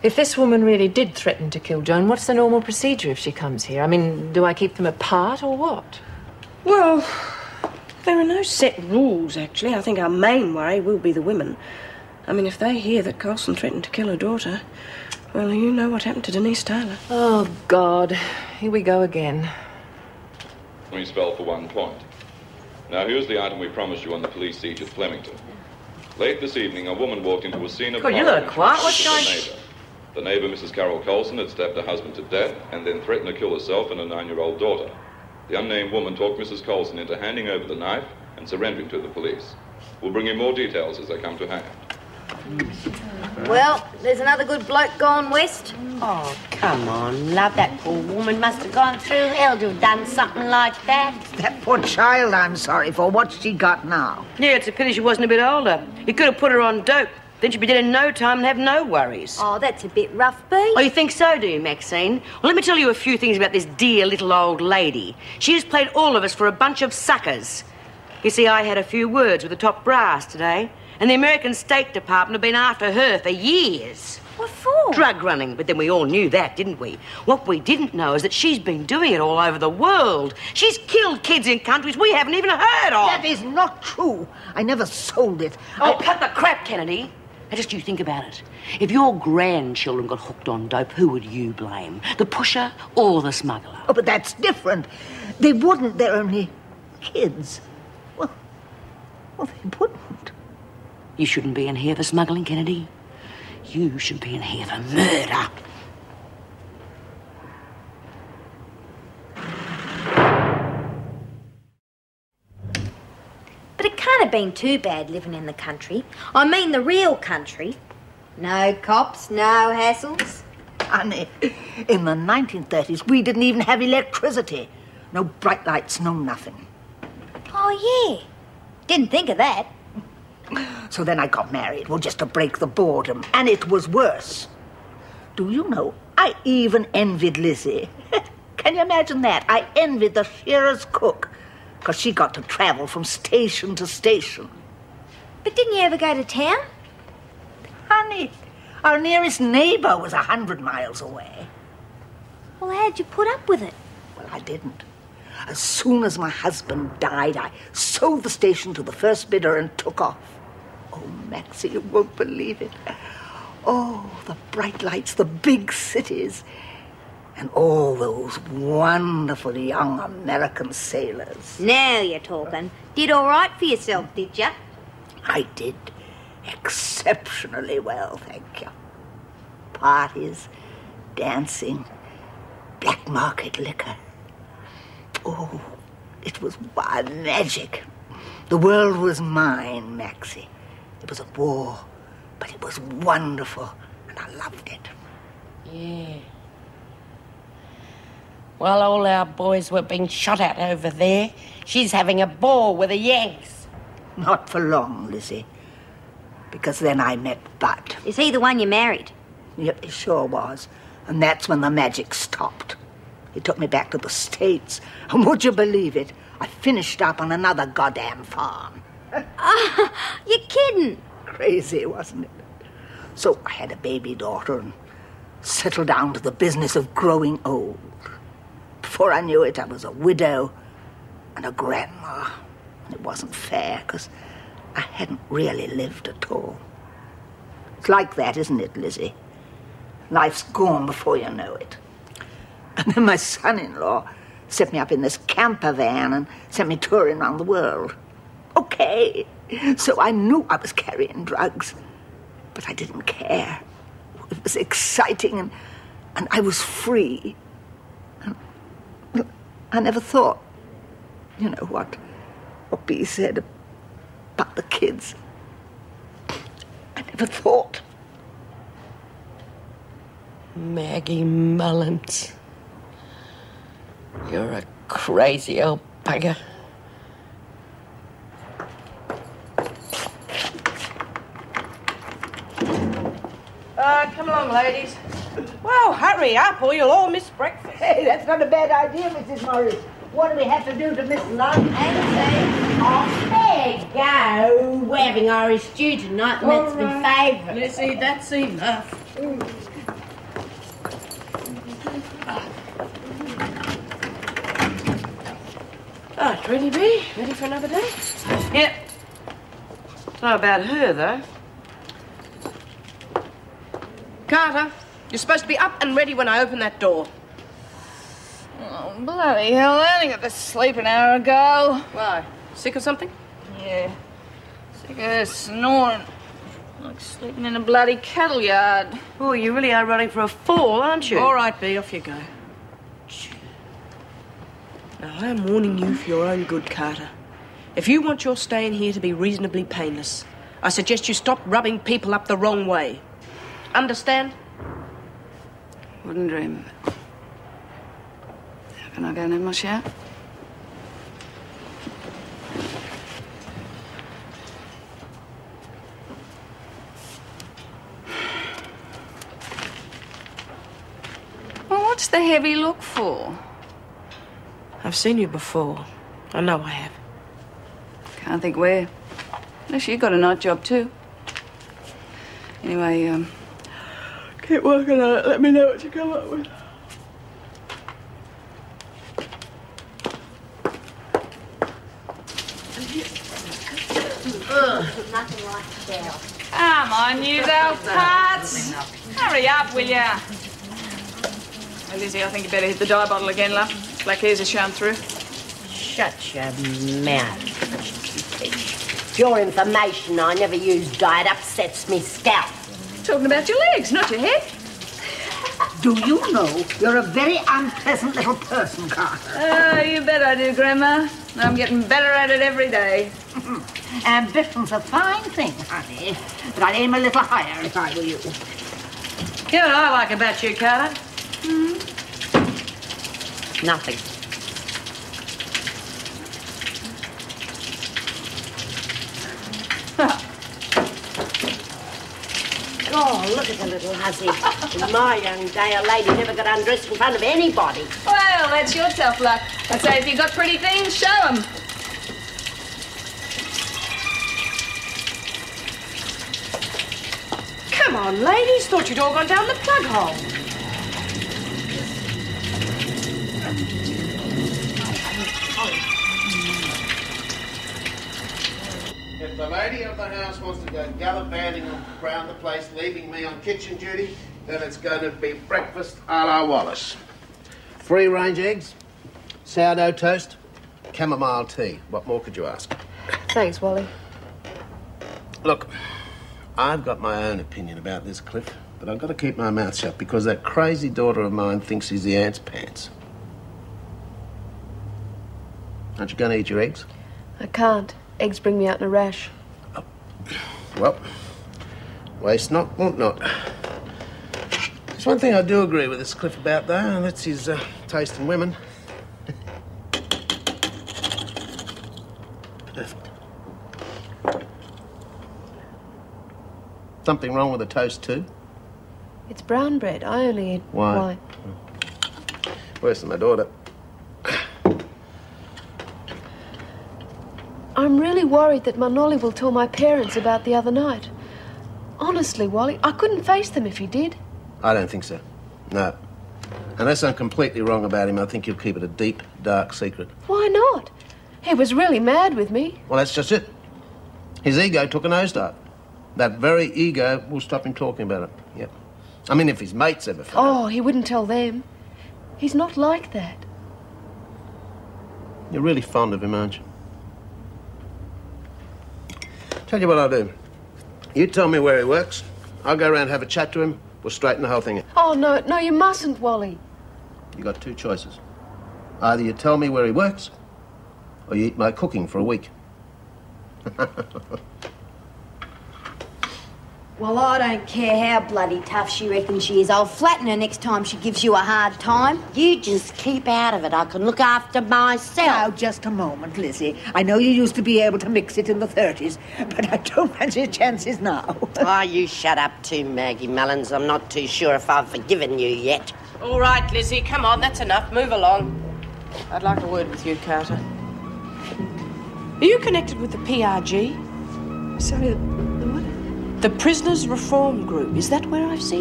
If this woman really did threaten to kill Joan, what's the normal procedure if she comes here? I mean, do I keep them apart or what? Well, there are no set rules, actually. I think our main worry will be the women. I mean, if they hear that Coulson threatened to kill her daughter, well, you know what happened to Denise Taylor. Oh, God. Here we go again. We spell for 1 point. Now, here's the item we promised you on the police siege at Flemington. Late this evening, a woman walked into a scene of God, you look quiet. What's going on? The neighbour, Mrs. Carol Coulson, had stabbed her husband to death and then threatened to kill herself and her 9-year-old daughter. The unnamed woman talked Mrs. Coulson into handing over the knife and surrendering to the police. We'll bring you more details as they come to hand. Well, there's another good bloke gone west. Oh, come on, love. That poor woman must have gone through hell to have done something like that. That poor child, I'm sorry for. What's she got now? Yeah, it's a pity she wasn't a bit older. You could have put her on dope. Then she'd be dead in no time and have no worries. Oh, that's a bit rough, Bee. Oh, you think so, do you, Maxine? Well, let me tell you a few things about this dear little old lady. She has played all of us for a bunch of suckers. You see, I had a few words with the top brass today, and the American State Department have been after her for years. What for? Drug running, but then we all knew that, didn't we? What we didn't know is that she's been doing it all over the world. She's killed kids in countries we haven't even heard of. That is not true. I never sold it. Oh, cut the crap, Kennedy. Now, just you think about it. If your grandchildren got hooked on dope, who would you blame? The pusher or the smuggler? Oh, but that's different. They wouldn't. They're only kids. Well, they wouldn't. You shouldn't be in here for smuggling, Kennedy. You should be in here for murder. But it can't have been too bad living in the country. I mean the real country. No cops, no hassles. Honey, in the 1930s, we didn't even have electricity. No bright lights, no nothing. Oh, yeah. Didn't think of that. So then I got married, well, just to break the boredom. And it was worse. Do you know, I even envied Lizzie. Can you imagine that? I envied the shearer's cook, because she got to travel from station to station. But didn't you ever go to town? Honey, our nearest neighbour was 100 miles away. Well, how'd you put up with it? Well, I didn't. As soon as my husband died, I sold the station to the first bidder and took off. Oh, Maxie, you won't believe it. Oh, the bright lights, the big cities, and all those wonderful young American sailors. Now you're talking. Did all right for yourself, did you? I did exceptionally well, thank you. Parties, dancing, black market liquor. Oh, it was wild magic. The world was mine, Maxie. It was a war, but it was wonderful, and I loved it. Yeah. While all our boys were being shot at over there, she's having a ball with the Yanks. Not for long, Lizzie, because then I met Bud. Is he the one you married? Yep, he sure was, and that's when the magic stopped. He took me back to the States, and would you believe it, I finished up on another goddamn farm. You're kidding. Crazy, wasn't it? So I had a baby daughter and settled down to the business of growing old. Before I knew it, I was a widow and a grandma. And it wasn't fair, because I hadn't really lived at all. It's like that, isn't it, Lizzie? Life's gone before you know it. And then my son-in-law set me up in this camper van and sent me touring around the world. Okay, so I knew I was carrying drugs, but I didn't care. It was exciting, and I was free. And, well, I never thought, you know what Bea said about the kids. I never thought. Maggie Mullins. You're a crazy old bugger. Come along, ladies. Well, hurry up or you'll all miss breakfast. Hey, that's not a bad idea, Mrs. Morris. What do we have to do to miss lunch? Oh, there you go. We're having Irish stew tonight, and that's my favourite. Lizzie, that's enough. Ready, Bea? Ready for another day? Yep. Not about her, though. Carter, you're supposed to be up and ready when I open that door. Oh, bloody hell, I only got to sleep an hour ago. Why? Sick or something? Yeah. Sick of snoring. Like sleeping in a bloody cattle yard. Oh, you really are running for a fall, aren't you? All right, Bea, off you go. Now, I am warning you for your own good, Carter. If you want your stay in here to be reasonably painless, I suggest you stop rubbing people up the wrong way. Understand? Wouldn't dream of it. Can I go and have my shower? Well, what's the heavy look for? I've seen you before. I know I have. Can't think where. Unless you got a night job too. Anyway, keep working on it. Let me know what you come up with. Nothing like that. Come on, you old parts. Hurry up, will ya? Well, Lizzie, I think you better hit the dye bottle again, love. Black hairs are showing through. Shut your mouth. For your information, I never use dye. It upsets me scalp. Talking about your legs, not your head. Do you know you're a very unpleasant little person, Carter? Oh, you bet I do, Grandma. I'm getting better at it every day. Ambition's a fine thing, honey, but I'd aim a little higher if I were you. You know what I like about you, Carter? Nothing. Oh, look at the little hussy. In my young day, a lady never got undressed in front of anybody. Well, that's your tough luck. I'd say if you got pretty things, show them. Come on, ladies. Thought you'd all gone down the plug hole. If the lady of the house wants to go gallivanting around the place, leaving me on kitchen duty, then it's going to be breakfast a la Wallace. Free-range eggs, sourdough toast, chamomile tea. What more could you ask? Thanks, Wally. Look, I've got my own opinion about this, Cliff, but I've got to keep my mouth shut because that crazy daughter of mine thinks he's the aunt's pants. Aren't you going to eat your eggs? I can't. Eggs bring me out in a rash. Oh. Well, waste not, want not. There's one thing I do agree with this Cliff about, though, and that's his taste in women. Perfect. Something wrong with the toast, too? It's brown bread. I only eat Why? Worse than my daughter. I'm really worried that Manoli will tell my parents about the other night. Honestly, Wally, I couldn't face them if he did. I don't think so. No. Unless I'm completely wrong about him, I think he'll keep it a deep, dark secret. Why not? He was really mad with me. Well, that's just it. His ego took a nosedive. That very ego will stop him talking about it. Yep. I mean, if his mates ever found out. Oh, he wouldn't tell them. He's not like that. You're really fond of him, aren't you? Tell you what I'll do. You tell me where he works. I'll go around and have a chat to him. We'll straighten the whole thing out. Oh, no, you mustn't, Wally. You got two choices. Either you tell me where he works, or you eat my cooking for a week. Well, I don't care how bloody tough she reckons she is. I'll flatten her next time she gives you a hard time. You just keep out of it. I can look after myself. Now, just a moment, Lizzie. I know you used to be able to mix it in the 30s, but I don't fancy your chances now. Oh, you shut up too, Maggie Mullins. I'm not too sure if I've forgiven you yet. All right, Lizzie, come on, that's enough. Move along. I'd like a word with you, Carter. Are you connected with the PRG? Sorry, the what? The Prisoners Reform Group. Is that where I've seen